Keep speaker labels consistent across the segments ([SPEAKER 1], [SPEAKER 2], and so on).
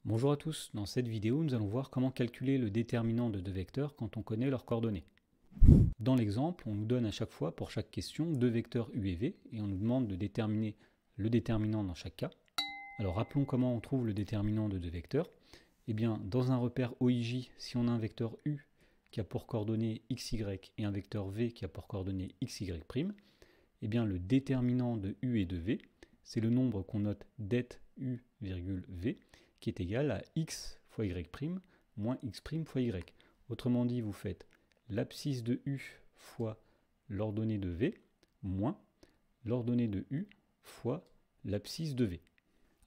[SPEAKER 1] Bonjour à tous, dans cette vidéo nous allons voir comment calculer le déterminant de deux vecteurs quand on connaît leurs coordonnées. Dans l'exemple, on nous donne à chaque fois, pour chaque question, deux vecteurs u et v, et on nous demande de déterminer le déterminant dans chaque cas. Alors rappelons comment on trouve le déterminant de deux vecteurs. Eh bien, dans un repère OIJ, si on a un vecteur u qui a pour coordonnées xy et un vecteur v qui a pour coordonnées xy', eh bien le déterminant de u et de v, c'est le nombre qu'on note det u, v, qui est égal à x fois y' moins x' fois y. Autrement dit, vous faites l'abscisse de u fois l'ordonnée de v moins l'ordonnée de u fois l'abscisse de v.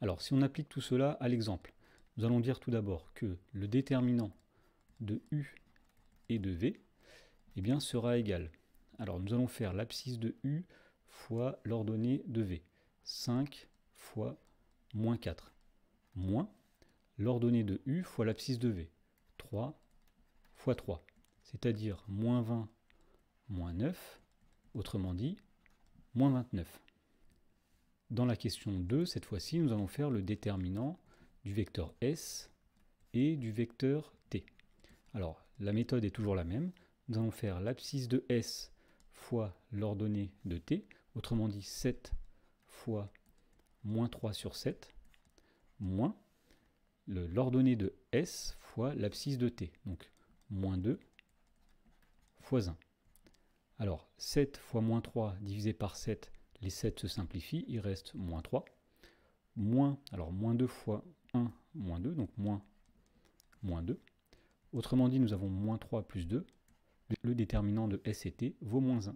[SPEAKER 1] Alors, si on applique tout cela à l'exemple, nous allons dire tout d'abord que le déterminant de u et de v eh bien, sera égal. Alors, nous allons faire l'abscisse de u fois l'ordonnée de v. 5 fois moins 4 moins l'ordonnée de u fois l'abscisse de v. 3 fois 3, c'est-à-dire moins 20 moins 9, autrement dit, moins 29. Dans la question 2, cette fois-ci, nous allons faire le déterminant du vecteur s et du vecteur t. Alors, la méthode est toujours la même. Nous allons faire l'abscisse de s fois l'ordonnée de t, autrement dit 7 fois moins 3 sur 7, moins l'ordonnée de s fois l'abscisse de t, donc moins 2 fois 1. Alors 7 fois moins 3 divisé par 7, les 7 se simplifient, il reste moins 3. Alors moins 2 fois 1, moins 2, donc moins 2. Autrement dit, nous avons moins 3 plus 2. Le déterminant de s et t vaut moins 1.